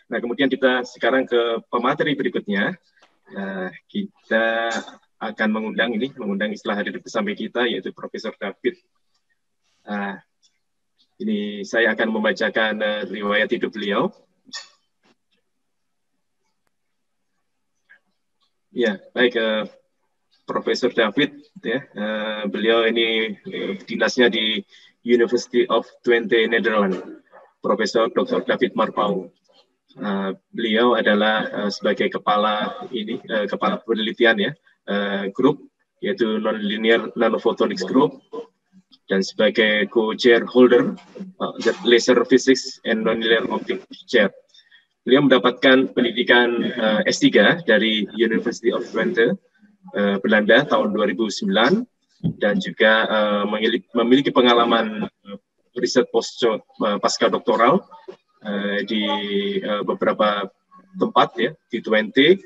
Nah, kemudian kita sekarang ke pemateri berikutnya. Kita akan mengundang istilah hadir bersama kita, yaitu Profesor David. Ini saya akan membacakan riwayat hidup beliau. Ya, baik, Profesor David, ya, beliau ini dinasnya di University of Twente, Netherlands. Profesor Dr. David Marpaung. Beliau adalah sebagai kepala penelitian ya, grup yaitu Non-Linear Nanophotonics Group, dan sebagai co-chair holder Laser Physics and Non-Linear Optics Chair. Beliau mendapatkan pendidikan S3 dari University of Twente, Belanda tahun 2009, dan juga memiliki pengalaman riset pasca doktoral di beberapa tempat ya, di Twente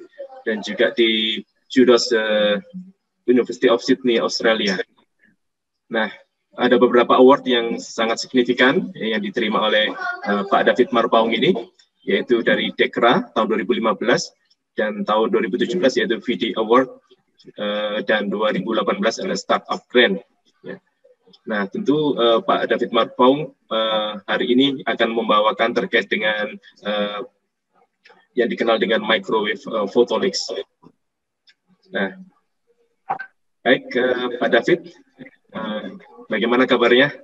dan juga di Judos University of Sydney, Australia. Nah, ada beberapa award yang sangat signifikan yang diterima oleh Pak David Marpaung ini, yaitu dari DEKRA tahun 2015 dan tahun 2017 yaitu VD Award, dan 2018 adalah Startup Grant. Ya. Nah, tentu Pak David Marpaung hari ini akan membawakan terkait dengan yang dikenal dengan microwave photonics. Nah, baik, Pak David, bagaimana kabarnya?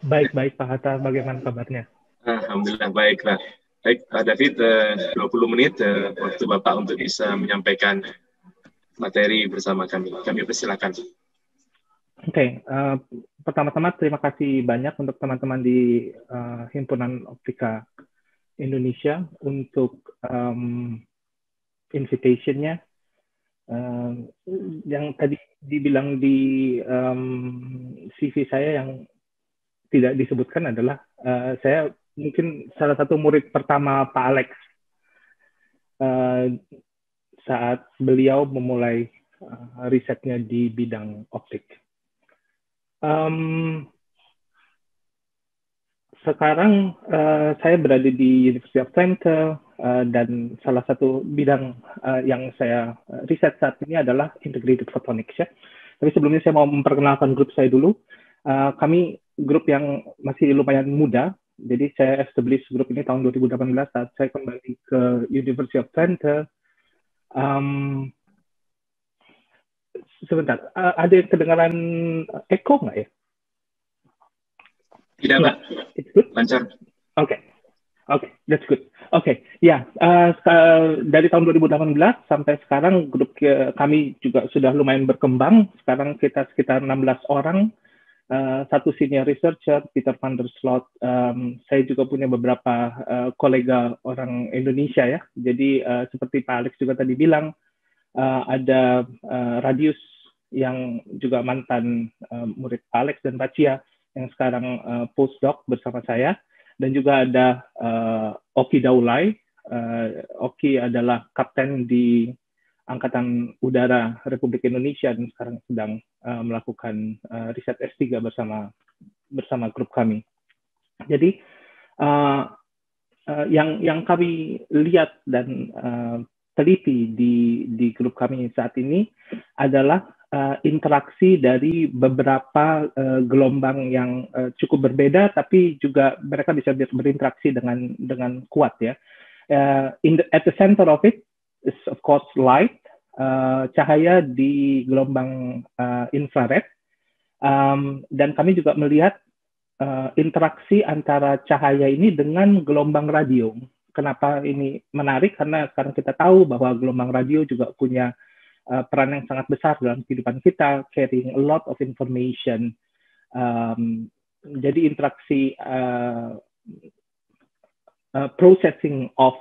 Baik, Pak Hatta, bagaimana kabarnya? Alhamdulillah baik, Pak. Baik, Pak David, 20 menit waktu Bapak untuk bisa menyampaikan materi bersama kami. Kami persilakan. Oke, pertama-tama terima kasih banyak untuk teman-teman di Himpunan Optika Indonesia untuk invitation-nya. Yang tadi dibilang di CV saya yang tidak disebutkan adalah saya mungkin salah satu murid pertama Pak Alex saat beliau memulai risetnya di bidang optik. Sekarang saya berada di University of Twente dan salah satu bidang yang saya riset saat ini adalah integrated photonics ya. Tapi sebelumnya saya mau memperkenalkan grup saya dulu. Kami grup yang masih lumayan muda, jadi saya establish grup ini tahun 2018 saat saya kembali ke University of Twente. Sebentar, ada yang kedengaran echo nggak ya? Tidak, Pak. It's good? Lancar. Oke, that's good. Oke, ya, dari tahun 2018 sampai sekarang grup kami juga sudah lumayan berkembang. Sekarang kita sekitar 16 orang, satu senior researcher, Peter van der Sloot. Saya juga punya beberapa kolega orang Indonesia ya. Jadi seperti Pak Alex juga tadi bilang, ada Radius yang juga mantan murid Pak Alex dan Pak Cia yang sekarang postdoc bersama saya, dan juga ada Oki Daulay. Oki adalah kapten di Angkatan Udara Republik Indonesia dan sekarang sedang melakukan riset S3 bersama grup kami. Jadi yang kami lihat dan teliti di grup kami saat ini adalah interaksi dari beberapa gelombang yang cukup berbeda, tapi juga mereka bisa berinteraksi dengan kuat ya. At the center of it is of course light, cahaya di gelombang infrared, dan kami juga melihat interaksi antara cahaya ini dengan gelombang radio. Kenapa ini menarik? Karena sekarang kita tahu bahwa gelombang radio juga punya peran yang sangat besar dalam kehidupan kita, carrying a lot of information. Jadi interaksi processing of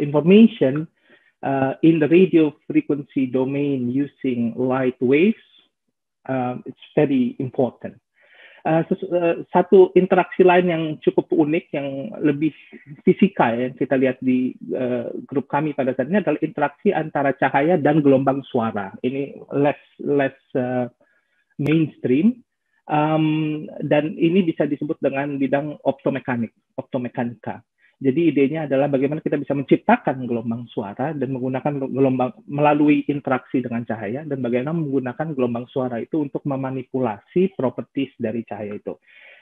information in the radio frequency domain using light waves, it's very important. Satu interaksi lain yang cukup unik, yang lebih fisika yang kita lihat di grup kami pada saat ini adalah interaksi antara cahaya dan gelombang suara. Ini less mainstream, dan ini bisa disebut dengan bidang optomekanika. Jadi idenya adalah bagaimana kita bisa menciptakan gelombang suara dan menggunakan gelombang melalui interaksi dengan cahaya, dan bagaimana menggunakan gelombang suara itu untuk memanipulasi properties dari cahaya itu.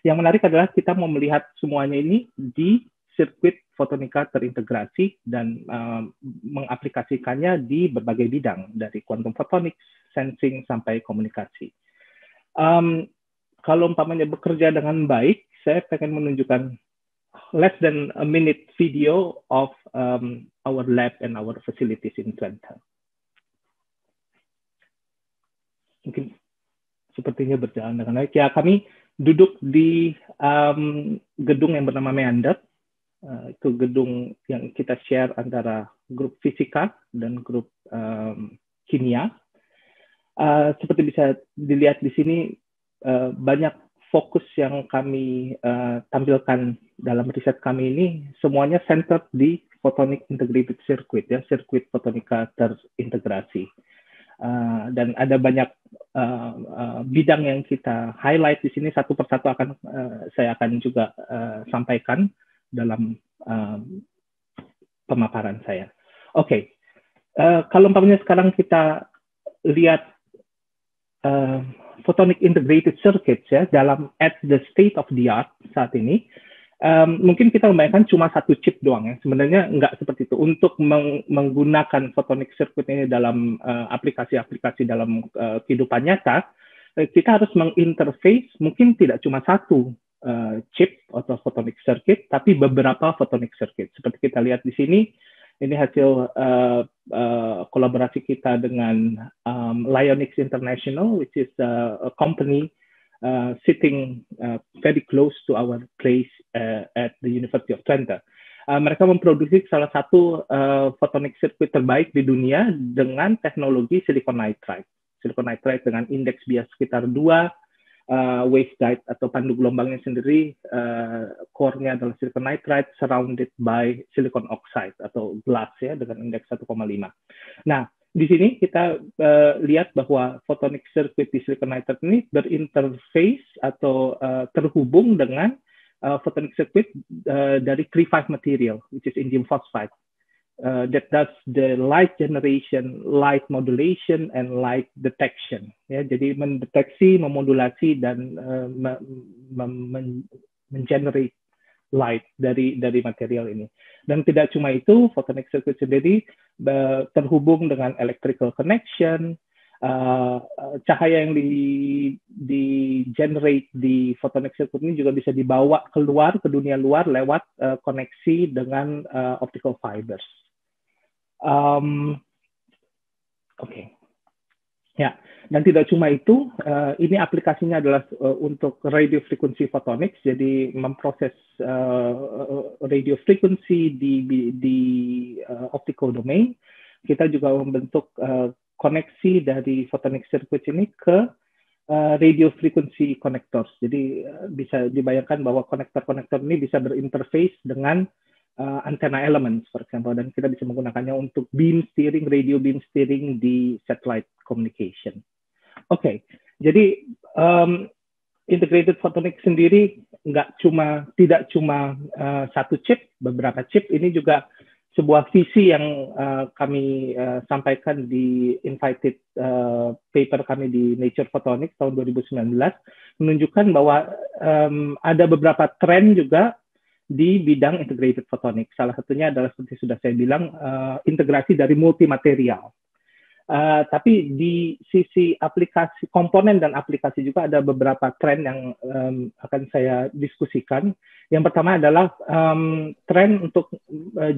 Yang menarik adalah kita mau melihat semuanya ini di sirkuit fotonika terintegrasi dan mengaplikasikannya di berbagai bidang, dari quantum photonics, sensing, sampai komunikasi. Kalau umpamanya bekerja dengan baik, saya pengen menunjukkan less than a minute video of our lab and our facilities in Twente. Mungkin sepertinya berjalan dengan baik. Ya, kami duduk di gedung yang bernama Meander. Itu gedung yang kita share antara grup fisika dan grup kimia. Seperti bisa dilihat di sini, banyak fokus yang kami tampilkan dalam riset kami ini semuanya centered di photonic integrated circuit, ya, sirkuit fotonika terintegrasi. Dan ada banyak bidang yang kita highlight di sini, satu persatu saya akan juga sampaikan dalam pemaparan saya. Oke, kalau umpamanya sekarang kita lihat photonic integrated circuits, ya, dalam at the state of the art saat ini, mungkin kita membayangkan cuma satu chip doang, ya. Sebenarnya nggak seperti itu. Untuk menggunakan photonic circuit ini dalam aplikasi-aplikasi dalam kehidupan nyata, kita harus menginterface mungkin tidak cuma satu chip atau photonic circuit, tapi beberapa photonic circuit. Seperti kita lihat di sini, ini hasil kolaborasi kita dengan Lyonix International, which is a company sitting very close to our place at the University of Twente. Mereka memproduksi salah satu photonic circuit terbaik di dunia dengan teknologi silicon nitride. Silicon nitride dengan indeks bias sekitar 2, waveguide atau pandu gelombangnya sendiri, core-nya adalah silicon nitride surrounded by silicon oxide atau glass, ya, dengan indeks 1,5. Nah, di sini kita lihat bahwa photonic circuit di silicon nitride ini berinterface atau terhubung dengan photonic circuit dari III-V material, which is indium phosphide. That does the light generation, light modulation, and light detection. Ya, jadi mendeteksi, memodulasi, dan mengenerate light dari material ini. Dan tidak cuma itu, photonic circuit sendiri terhubung dengan electrical connection. Cahaya yang di generate di photonic circuit ini juga bisa dibawa keluar ke dunia luar lewat koneksi dengan optical fibers. Oke. Ya, dan tidak cuma itu, ini aplikasinya adalah untuk radio frequency photonics, jadi memproses radio frequency di optical domain. Kita juga membentuk koneksi dari photonic circuit ini ke radio frequency connectors. Jadi bisa dibayangkan bahwa konektor-konektor ini bisa berinterface dengan antenna elements, for example, dan kita bisa menggunakannya untuk beam steering, radio beam steering di satellite communication. Oke, jadi integrated photonics sendiri tidak cuma satu chip, beberapa chip. Ini juga sebuah visi yang kami sampaikan di invited paper kami di Nature Photonics tahun 2019, menunjukkan bahwa ada beberapa tren juga di bidang integrated photonics. Salah satunya adalah seperti sudah saya bilang, integrasi dari multimaterial. Tapi di sisi aplikasi, komponen dan aplikasi juga ada beberapa tren yang akan saya diskusikan. Yang pertama adalah tren untuk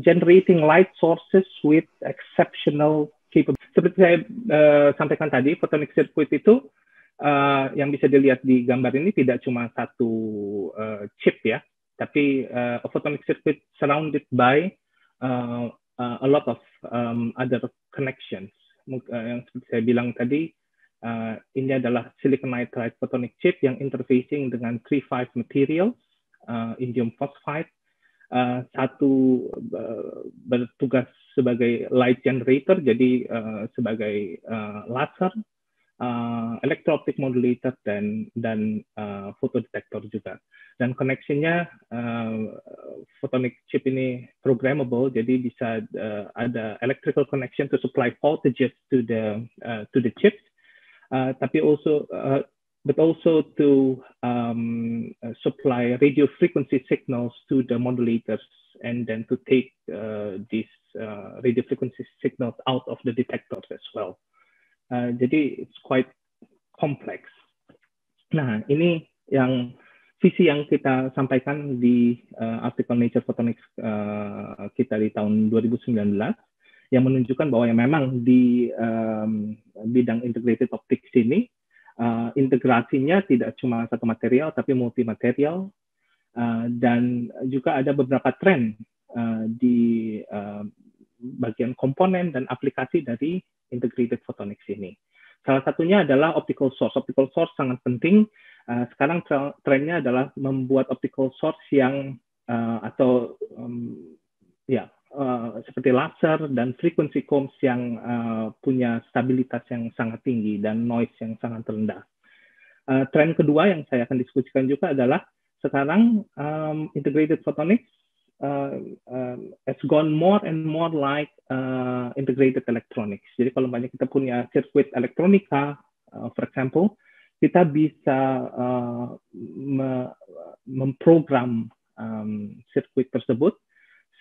generating light sources with exceptional capability. Seperti saya sampaikan tadi, photonic circuit itu yang bisa dilihat di gambar ini tidak cuma satu chip, ya, tapi a photonic circuit surrounded by a lot of other connections. Yang seperti saya bilang tadi, ini adalah silicon nitride photonic chip yang interfacing dengan III-V materials, indium phosphide. Satu bertugas sebagai light generator, jadi sebagai laser, electro-optic modulator dan photodetector juga. Dan connection-nya photonic chip ini programmable, jadi bisa ada electrical connection to supply voltages to the chips, tapi also but also to supply radio frequency signals to the modulators, and then to take these radio frequency signals out of the detectors as well. Jadi it's quite complex. Nah, ini yang visi yang kita sampaikan di artikel Nature Photonics kita di tahun 2019, yang menunjukkan bahwa yang memang di bidang integrated optics ini integrasinya tidak cuma satu material tapi multimaterial, dan juga ada beberapa tren di bagian komponen dan aplikasi dari integrated photonics ini. Salah satunya adalah optical source. Optical source sangat penting. Sekarang trennya adalah membuat optical source yang seperti laser dan frequency combs yang punya stabilitas yang sangat tinggi dan noise yang sangat rendah. Tren kedua yang saya akan diskusikan juga adalah sekarang integrated photonics has gone more and more like integrated electronics. Jadi kalau banyak kita punya circuit elektronika, for example, kita bisa memprogram sirkuit tersebut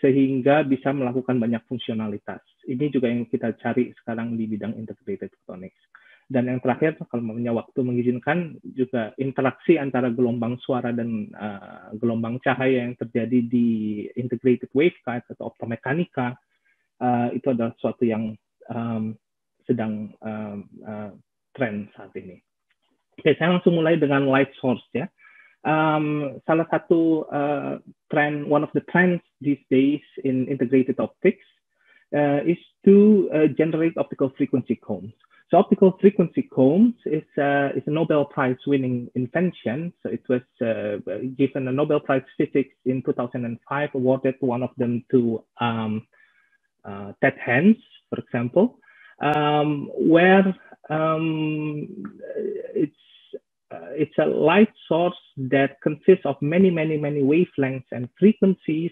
sehingga bisa melakukan banyak fungsionalitas. Ini juga yang kita cari sekarang di bidang integrated photonics. Dan yang terakhir, kalau waktu mengizinkan, juga interaksi antara gelombang suara dan gelombang cahaya yang terjadi di integrated waveguide atau optomekanika, itu adalah sesuatu yang sedang tren saat ini. Oke, saya langsung mulai dengan light source ya. Salah satu trend, one of the trends these days in integrated optics is to generate optical frequency combs. So optical frequency combs is a Nobel Prize winning invention. So it was given a Nobel Prize Physics in 2005, awarded one of them to Ted Hans, for example, where it's a light source that consists of many wavelengths and frequencies.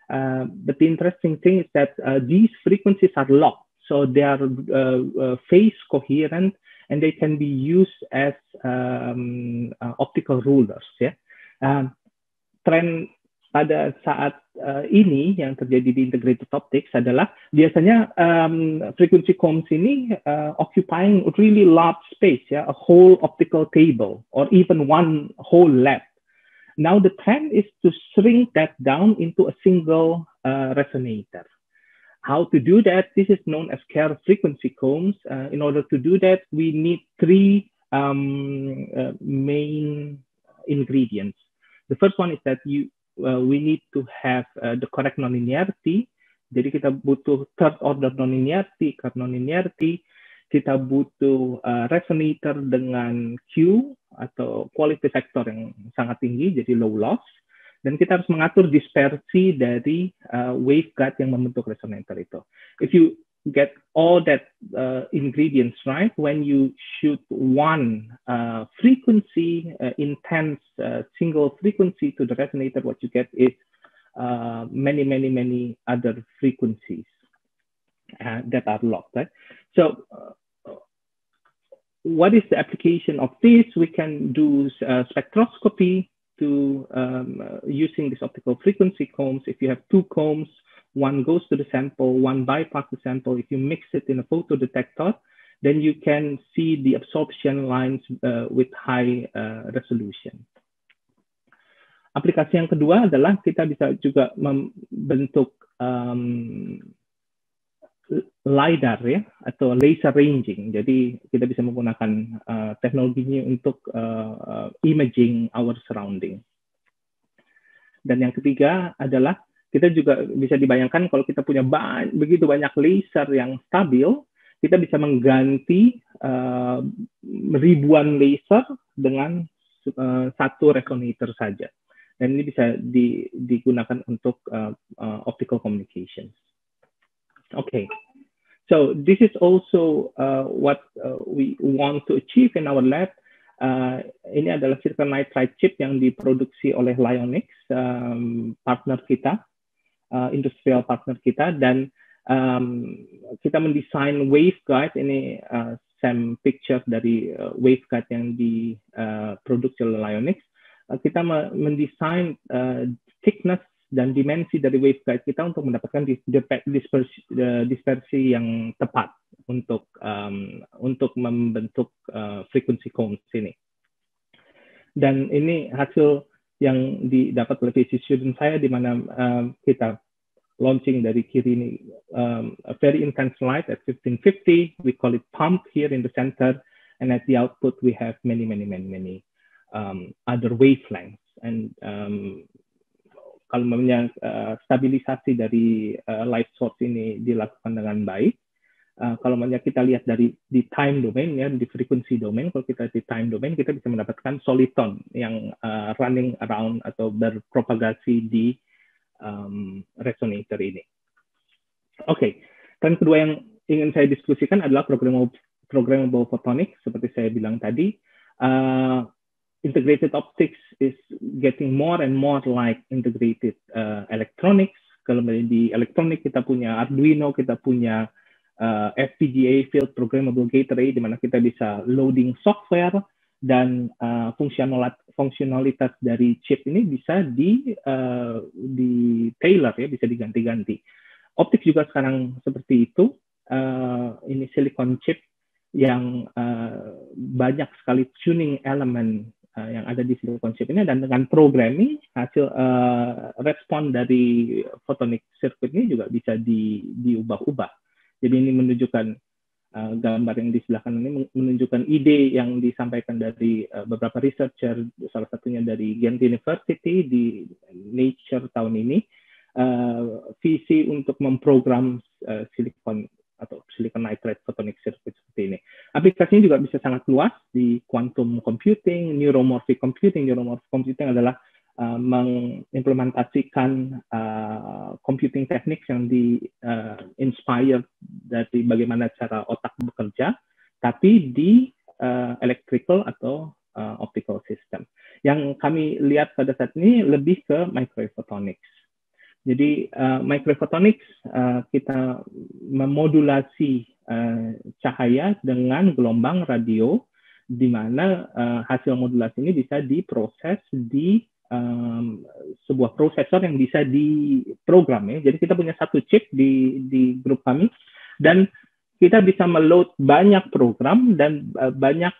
But the interesting thing is that these frequencies are locked, so they are phase coherent, and they can be used as optical rulers. Ya, tren pada saat ini yang terjadi di integrated optics adalah biasanya frequency combs ini occupying really large space, ya, a whole optical table or even one whole lab. Now the trend is to shrink that down into a single resonator. How to do that? This is known as Kerr frequency combs. In order to do that, we need three main ingredients. The first one is that we need to have the correct nonlinearity. Jadi kita butuh third order nonlinearity, Kerr nonlinearity. Kita butuh resonator dengan Q atau quality factor yang sangat tinggi, jadi low loss. Dan kita harus mengatur dispersi dari waveguide yang membentuk resonator itu. If you get all that ingredients right, when you shoot one frequency, intense single frequency to the resonator, what you get is many other frequencies that are locked, right? So what is the application of this? We can do spectroscopy to using this optical frequency combs. If you have two combs, one goes to the sample, one bypasses the sample. If you mix it in a photodetector, then you can see the absorption lines with high resolution. Aplikasi yang kedua adalah kita bisa juga membentuk LiDAR, ya, atau laser ranging. Jadi kita bisa menggunakan teknologinya untuk imaging our surrounding. Dan yang ketiga adalah kita juga bisa dibayangkan kalau kita punya begitu banyak laser yang stabil, kita bisa mengganti ribuan laser dengan satu resonator saja. Dan ini bisa digunakan untuk optical communications. Oke, So this is also what we want to achieve in our lab. Ini adalah silicon nitride chip yang diproduksi oleh Lyonix, partner kita, industrial partner kita, dan kita mendesain waveguide. Ini some picture dari waveguide yang diproduksi oleh Lyonix. Kita mendesain thickness dan dimensi dari waveguide kita untuk mendapatkan dispersi yang tepat untuk membentuk frequency cones ini. Dan ini hasil yang didapat oleh PhD student saya, di mana kita launching dari kiri ini, a very intense light at 1550. We call it pump here in the center, and at the output we have many other wavelengths. And kalau namanya stabilisasi dari light source ini dilakukan dengan baik. Kalau kita lihat di time domain, ya, di frequency domain, kalau kita di time domain, kita bisa mendapatkan soliton yang running around atau berpropagasi di resonator ini. Oke, dan kedua yang ingin saya diskusikan adalah programmable photonics. Seperti saya bilang tadi, integrated optics is getting more and more like integrated electronics. Kalau di elektronik kita punya Arduino, kita punya FPGA, Field Programmable Gate Array, di mana kita bisa loading software, dan fungsionalitas dari chip ini bisa di tailor, ya, bisa diganti-ganti. Optik juga sekarang seperti itu. Ini silicon chip yang banyak sekali tuning element yang ada di silicon chip ini, dan dengan programming hasil respon dari photonic circuit ini juga bisa diubah-ubah. Jadi ini menunjukkan gambar yang di sebelah kanan ini menunjukkan ide yang disampaikan dari beberapa researcher, salah satunya dari Ghent University di Nature tahun ini, visi untuk memprogram silicon atau silicon nitride photonic circuit seperti ini. Aplikasinya juga bisa sangat luas di quantum computing, neuromorphic computing. Neuromorphic computing adalah mengimplementasikan computing techniques yang inspired dari bagaimana cara otak bekerja, tapi di electrical atau optical system. Yang kami lihat pada saat ini lebih ke microwave photonics. Jadi microphotonics kita memodulasi cahaya dengan gelombang radio, di mana hasil modulasi ini bisa diproses di sebuah prosesor yang bisa diprogram, ya. Jadi kita punya satu chip di grup kami, dan kita bisa meload banyak program dan banyak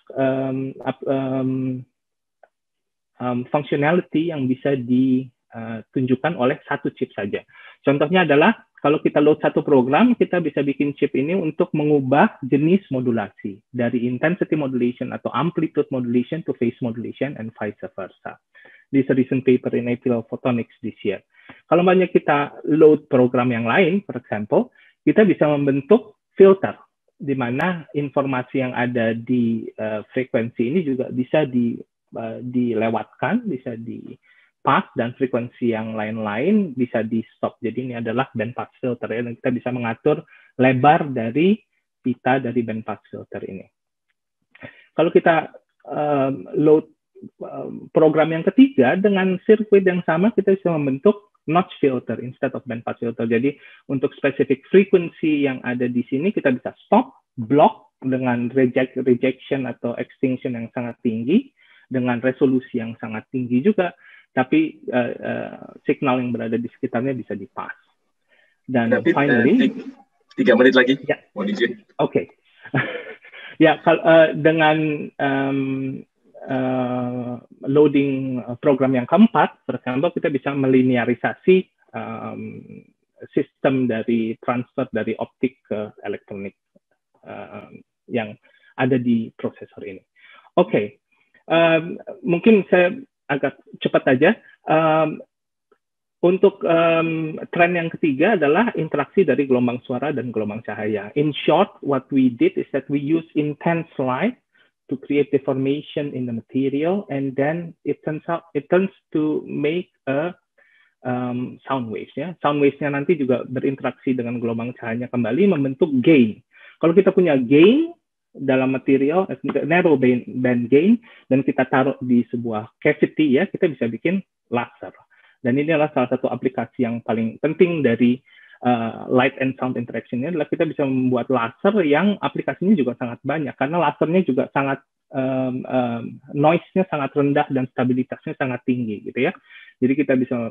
functionality yang bisa ditunjukkan oleh satu chip saja. Contohnya adalah kalau kita load satu program, kita bisa bikin chip ini untuk mengubah jenis modulasi dari intensity modulation atau amplitude modulation to phase modulation and vice versa. This is a recent paper in April Photonics this year. Kalau banyak kita load program yang lain, for example, kita bisa membentuk filter, di mana informasi yang ada di frekuensi ini juga bisa dilewatkan, bisa di-pass, dan frekuensi yang lain-lain bisa di-stop. Jadi ini adalah bandpass filter, ya, dan kita bisa mengatur lebar dari pita dari bandpass filter ini. Kalau kita load program yang ketiga dengan sirkuit yang sama, kita bisa membentuk notch filter instead of bandpass filter. Jadi untuk spesifik frekuensi yang ada di sini, kita bisa stop, block dengan rejection atau extinction yang sangat tinggi, dengan resolusi yang sangat tinggi juga, tapi signal yang berada di sekitarnya bisa di-pass. Dan David, finally, 3 menit lagi, ya. Mohon izin. Oke. Ya, dengan loading program yang keempat, for example, kita bisa melinearisasi sistem dari transfer dari optik ke elektronik yang ada di prosesor ini. Oke, mungkin saya agak cepat aja. Untuk tren yang ketiga adalah interaksi dari gelombang suara dan gelombang cahaya. In short, what we did is that we use intense light to create deformation in the material, and then it turns to make a sound waves ya. Sound waves-nya nanti juga berinteraksi dengan gelombang cahayanya kembali membentuk gain. Kalau kita punya gain dalam material narrow band gain dan kita taruh di sebuah cavity ya, kita bisa bikin laser. Dan ini adalah salah satu aplikasi yang paling penting dari light and sound interaction ini adalah kita bisa membuat laser yang aplikasinya juga sangat banyak karena lasernya juga sangat noise-nya sangat rendah dan stabilitasnya sangat tinggi gitu ya. Jadi kita bisa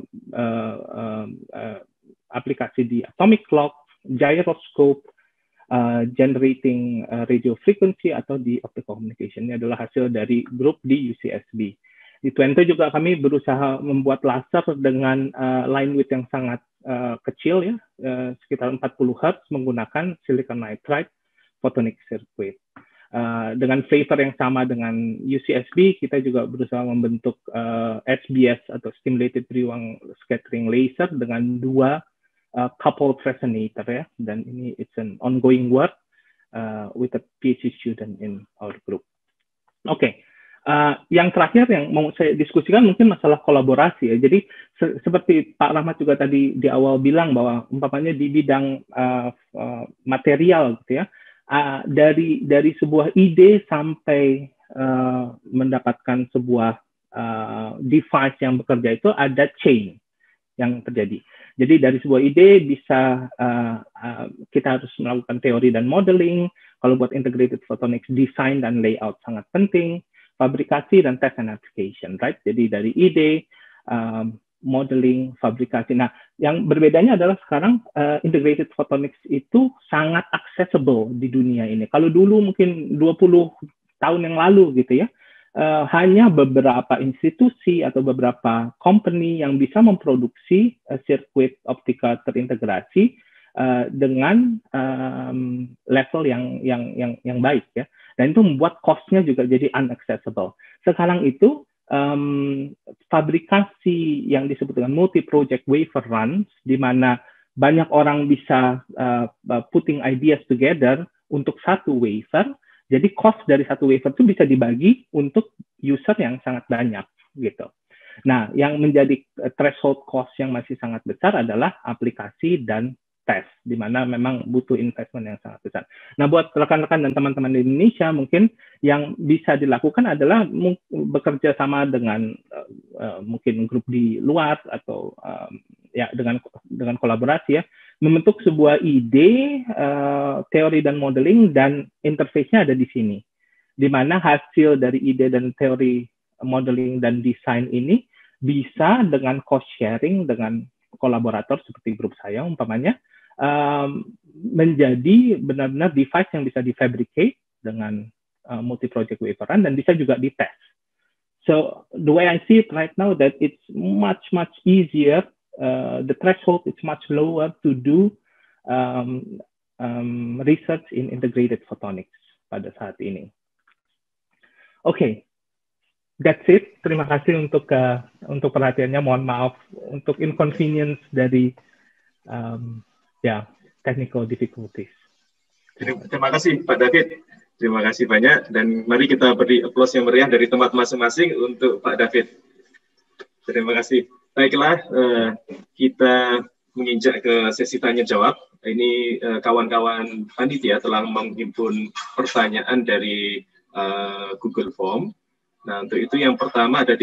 aplikasi di atomic clock, gyroscope, generating radio frequency atau di optical communication. Ini adalah hasil dari grup di UCSB. Di Twente juga kami berusaha membuat laser dengan line width yang sangat kecil ya, sekitar 40 Hz menggunakan silicon nitride photonic circuit. Dengan flavor yang sama dengan UCSB, kita juga berusaha membentuk SBS atau Stimulated Brewang Scattering Laser dengan dua coupled resonator ya, dan ini it's an ongoing work with a PhD student in our group. Oke. Yang terakhir yang mau saya diskusikan mungkin masalah kolaborasi ya. Jadi seperti Pak Rahmat juga tadi di awal bilang bahwa umpamanya di bidang material gitu ya, dari sebuah ide sampai mendapatkan sebuah device yang bekerja itu ada chain yang terjadi. Jadi dari sebuah ide bisa kita harus melakukan teori dan modeling. Kalau buat integrated photonics, design dan layout sangat penting. Fabrikasi dan test and application, right? Jadi dari ide, modeling, fabrikasi. Nah, yang berbedanya adalah sekarang integrated photonics itu sangat accessible di dunia ini. Kalau dulu mungkin 20 tahun yang lalu gitu ya, hanya beberapa institusi atau beberapa company yang bisa memproduksi sirkuit optika terintegrasi dengan level yang baik ya. Dan itu membuat cost-nya juga jadi unaccessible. Sekarang itu fabrikasi yang disebut dengan multi-project wafer runs, di mana banyak orang bisa putting ideas together untuk satu wafer. Jadi cost dari satu wafer itu bisa dibagi untuk user yang sangat banyak gitu. Nah, yang menjadi threshold cost yang masih sangat besar adalah aplikasi dan tes, di mana memang butuh investment yang sangat besar. Nah, buat rekan-rekan dan teman-teman di Indonesia, mungkin yang bisa dilakukan adalah bekerja sama dengan mungkin grup di luar atau ya dengan kolaborasi ya, membentuk sebuah ide, teori dan modeling, dan interface-nya ada di sini, di mana hasil dari ide dan teori modeling dan desain ini bisa dengan cost sharing dengan kolaborator seperti grup saya umpamanya, menjadi benar-benar device yang bisa difabricate dengan multi-project wafer run dan bisa juga dites. So the way I see it right now that it's much easier, the threshold is much lower to do research in integrated photonics pada saat ini. Oke. That's it. Terima kasih untuk perhatiannya. Mohon maaf untuk inconvenience dari technical difficulties. Terima kasih Pak David. Terima kasih banyak, dan mari kita beri aplaus yang meriah dari tempat masing-masing untuk Pak David. Terima kasih. Baiklah, kita menginjak ke sesi tanya jawab. Ini kawan-kawan panitia telah menghimpun pertanyaan dari Google Form. Nah, untuk itu yang pertama ada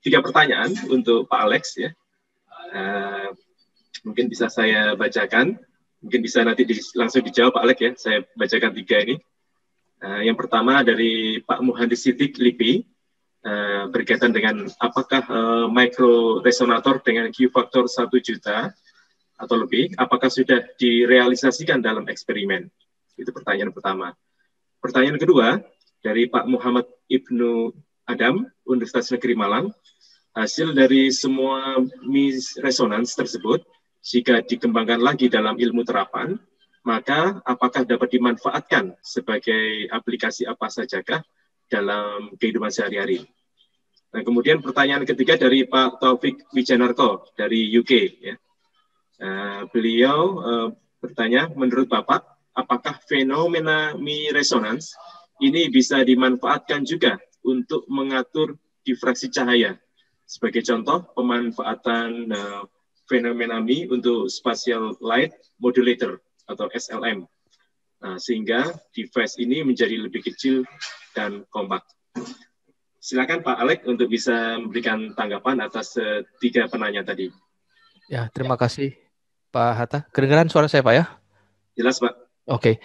tiga pertanyaan untuk Pak Alex ya. Mungkin bisa saya bacakan, mungkin bisa nanti langsung dijawab Pak Alex ya. Saya bacakan tiga ini. Yang pertama dari Pak Muhandis Siddiq Lipi, berkaitan dengan apakah micro resonator dengan Q faktor 1 juta atau lebih, apakah sudah direalisasikan dalam eksperimen? Itu pertanyaan pertama. Pertanyaan kedua dari Pak Muhammad Ibnu Adam, Universitas Negeri Malang, hasil dari semua Mie resonance tersebut, jika dikembangkan lagi dalam ilmu terapan, maka apakah dapat dimanfaatkan sebagai aplikasi apa sajakah dalam kehidupan sehari-hari? Nah, kemudian pertanyaan ketiga dari Pak Taufik Wijanarko dari UK. Ya. Beliau bertanya, menurut Bapak, apakah fenomena Mie resonance ini bisa dimanfaatkan juga untuk mengatur difraksi cahaya Sebagai contoh, pemanfaatan fenomena Mi untuk Spatial Light Modulator atau SLM. Nah, sehingga device ini menjadi lebih kecil dan kompak. Silakan Pak Alek untuk bisa memberikan tanggapan atas tiga penanya tadi. Ya, terima kasih Pak Hatta. Kedengaran suara saya Pak ya? Jelas Pak. Oke.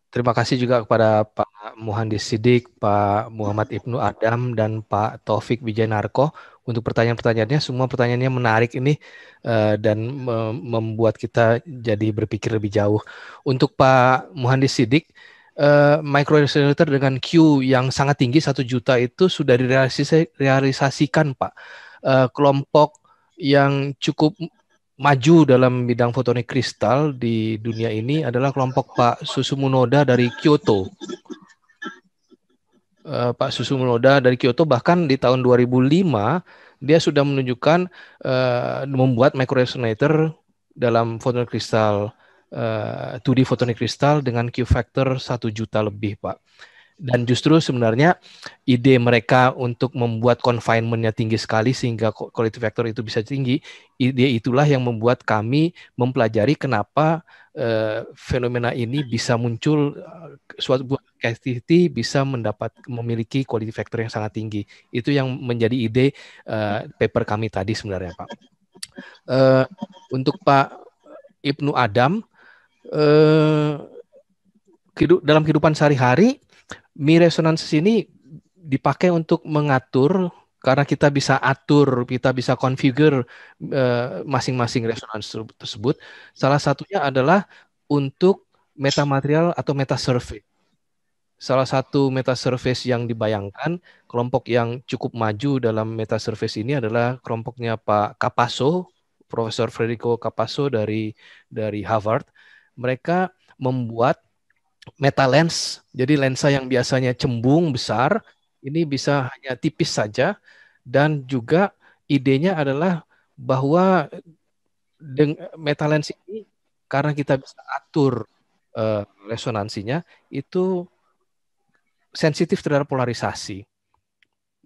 Terima kasih juga kepada Pak Muhandis Sidik, Pak Muhammad Ibnu Adam, dan Pak Taufik Wijanarko untuk pertanyaan-pertanyaannya. Semua pertanyaannya menarik ini dan membuat kita jadi berpikir lebih jauh. Untuk Pak Muhandis Sidik, microresonator dengan Q yang sangat tinggi 1 juta itu sudah direalisasikan Pak. Kelompok yang cukup maju dalam bidang fotonik kristal di dunia ini adalah kelompok Pak Susumu-Noda dari Kyoto. Pak Susumu-Noda dari Kyoto bahkan di tahun 2005 dia sudah menunjukkan membuat microresonator dalam fotonik kristal 2D fotonik kristal dengan Q factor 1 juta lebih Pak. Dan justru sebenarnya ide mereka untuk membuat confinement-nya tinggi sekali sehingga quality factor itu bisa tinggi, ide itulah yang membuat kami mempelajari kenapa fenomena ini bisa muncul, suatu activity bisa memiliki quality factor yang sangat tinggi. Itu yang menjadi ide paper kami tadi sebenarnya Pak. Untuk Pak Ibnu Adam, dalam kehidupan sehari-hari, Mi resonansi ini dipakai untuk mengatur karena kita bisa atur, kita bisa configure masing-masing resonansi tersebut. Salah satunya adalah untuk metamaterial atau metasurface. Salah satu metasurface yang dibayangkan, kelompok yang cukup maju dalam metasurface ini adalah kelompoknya Pak Capasso, Profesor Federico Capasso dari Harvard. Mereka membuat meta lens, jadi lensa yang biasanya cembung besar, ini bisa hanya tipis saja, dan juga idenya adalah bahwa meta lens ini karena kita bisa atur resonansinya, itu sensitif terhadap polarisasi.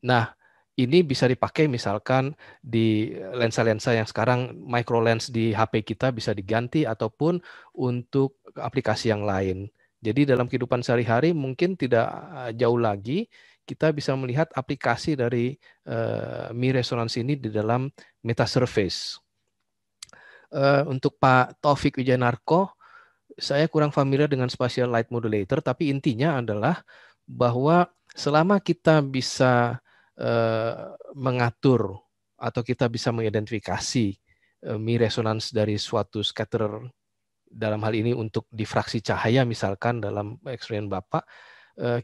Nah, ini bisa dipakai misalkan di lensa-lensa yang sekarang micro lens di HP kita bisa diganti ataupun untuk aplikasi yang lain. Jadi dalam kehidupan sehari-hari mungkin tidak jauh lagi kita bisa melihat aplikasi dari Mi resonansi ini di dalam metasurface. Untuk Pak Taufik Wijanarko, saya kurang familiar dengan spatial light modulator, tapi intinya adalah bahwa selama kita bisa mengatur atau kita bisa mengidentifikasi Mi resonans dari suatu scatterer, dalam hal ini untuk difraksi cahaya misalkan dalam eksperimen Bapak,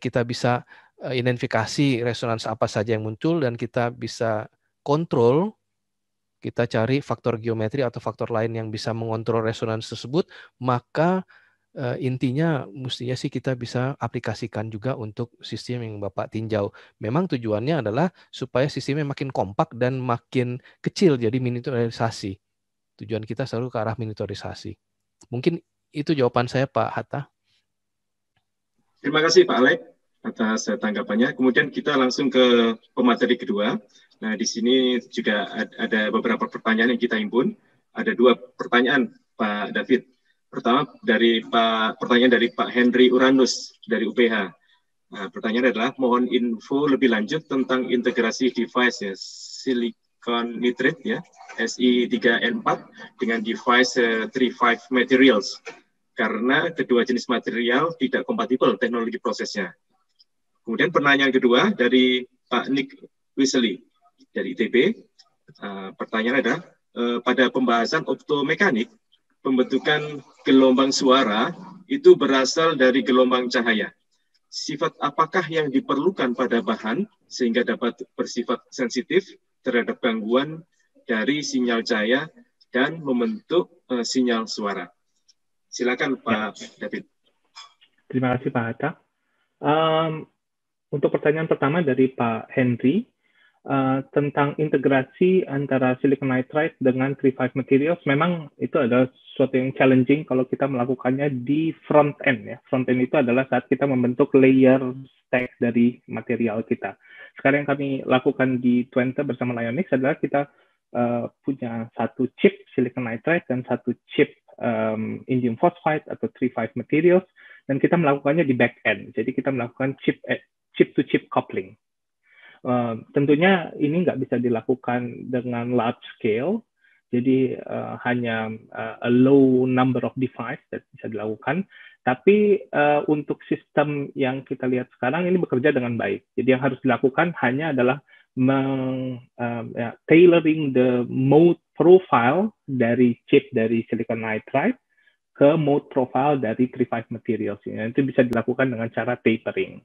kita bisa identifikasi resonans apa saja yang muncul dan kita bisa kontrol, kita cari faktor geometri atau faktor lain yang bisa mengontrol resonans tersebut, maka intinya mestinya sih kita bisa aplikasikan juga untuk sistem yang Bapak tinjau. Memang tujuannya adalah supaya sistemnya makin kompak dan makin kecil, jadi miniaturisasi. Tujuan kita selalu ke arah miniaturisasi. Mungkin itu jawaban saya Pak Hatta. Terima kasih Pak Alek atas tanggapannya. Kemudian kita langsung ke pemateri kedua. Nah, di sini juga ada beberapa pertanyaan yang kita himpun. Ada 2 pertanyaan Pak David. Pertama pertanyaan dari Pak Henry Uranus dari UPH. Nah, pertanyaan adalah mohon info lebih lanjut tentang integrasi device ya, silicon nitride ya, Si3N4 dengan device 35 materials. Karena kedua jenis material tidak kompatibel teknologi prosesnya. Kemudian pertanyaan kedua dari Pak Nick Wesley dari ITB. Pertanyaan adalah, pada pembahasan optomekanik, pembentukan gelombang suara itu berasal dari gelombang cahaya. Sifat apakah yang diperlukan pada bahan sehingga dapat bersifat sensitif terhadap gangguan dari sinyal cahaya dan membentuk sinyal suara? Silakan Pak David. Terima kasih Pak Hatta. Untuk pertanyaan pertama dari Pak Henry tentang integrasi antara silicon nitride dengan 35 materials, memang itu adalah sesuatu yang challenging kalau kita melakukannya di front end ya. Front end itu adalah saat kita membentuk layer stack dari material kita. sekarang yang kami lakukan di Twente bersama Lyonix adalah kita punya satu chip silicon nitride dan satu chip indium phosphide atau 3,5 materials, dan kita melakukannya di back end. Jadi kita melakukan chip to chip coupling. Tentunya ini nggak bisa dilakukan dengan large scale, jadi hanya a low number of device that bisa dilakukan. Tapi untuk sistem yang kita lihat sekarang ini bekerja dengan baik. Jadi yang harus dilakukan hanya adalah tailoring the mode profile dari chip dari silicon nitride ke mode profile dari 3,5 materials. Itu bisa dilakukan dengan cara tapering.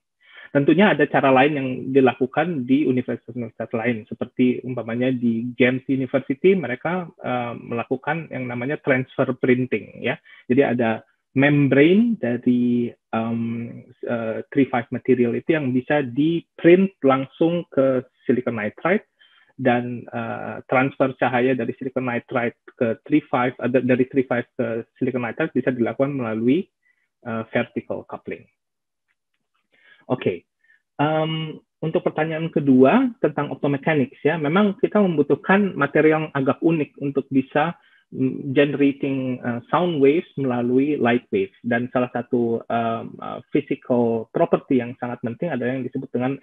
Tentunya ada cara lain yang dilakukan di universitas-universitas lain, seperti umpamanya di James University mereka melakukan yang namanya transfer printing, ya. Jadi ada membrane dari 3,5 material itu yang bisa di print langsung ke silicon nitride, dan transfer cahaya dari silicon nitride ke 3,5 dari 3,5 ke silicon nitride bisa dilakukan melalui vertical coupling. Oke, untuk pertanyaan kedua tentang optomechanics, ya, memang kita membutuhkan material yang agak unik untuk bisa generating sound waves melalui light waves, dan salah satu physical property yang sangat penting adalah yang disebut dengan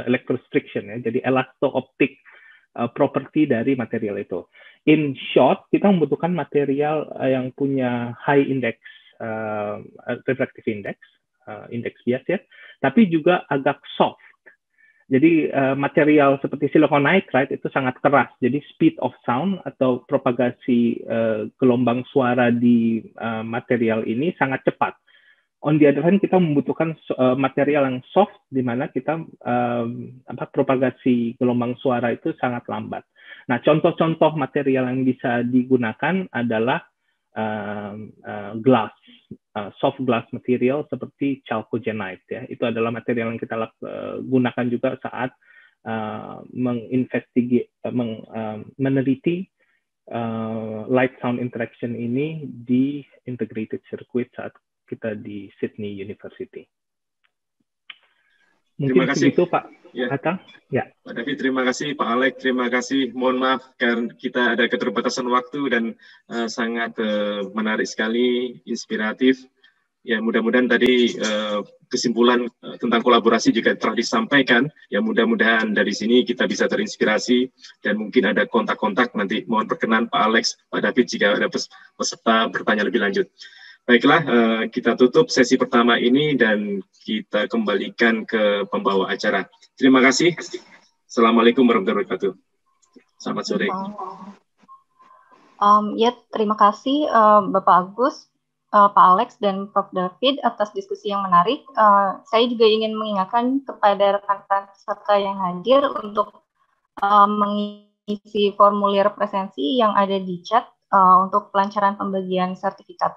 electrostriction, ya, jadi elasto-optic property dari material itu. In short, kita membutuhkan material yang punya high index refractive index, indeks bias, ya, tapi juga agak soft. Jadi material seperti silicon nitride itu sangat keras, jadi speed of sound atau propagasi gelombang suara di material ini sangat cepat. On the other hand, kita membutuhkan material yang soft, di mana kita propagasi gelombang suara itu sangat lambat. Nah, contoh-contoh material yang bisa digunakan adalah glass, soft glass material seperti chalcogenide, ya. Itu adalah material yang kita gunakan juga saat meneliti light sound interaction ini di integrated circuit saat kita di Sydney University. Mungkin begitu, Pak Hatta. Ya. Pak David, terima kasih. Pak Alex, terima kasih. Mohon maaf karena kita ada keterbatasan waktu dan sangat menarik sekali, inspiratif. Ya, mudah-mudahan tadi kesimpulan tentang kolaborasi juga telah disampaikan. Ya, mudah-mudahan dari sini kita bisa terinspirasi dan mungkin ada kontak-kontak nanti. Mohon perkenan Pak Alex, Pak David jika ada peserta bertanya lebih lanjut. Baiklah, kita tutup sesi pertama ini dan kita kembalikan ke pembawa acara. Terima kasih. Assalamualaikum warahmatullahi wabarakatuh. Selamat sore. Ya, terima kasih Bapak Agus, Pak Alex, dan Prof. David atas diskusi yang menarik. Saya juga ingin mengingatkan kepada rekan-rekan peserta yang hadir untuk mengisi formulir presensi yang ada di chat untuk pelancaran pembagian sertifikat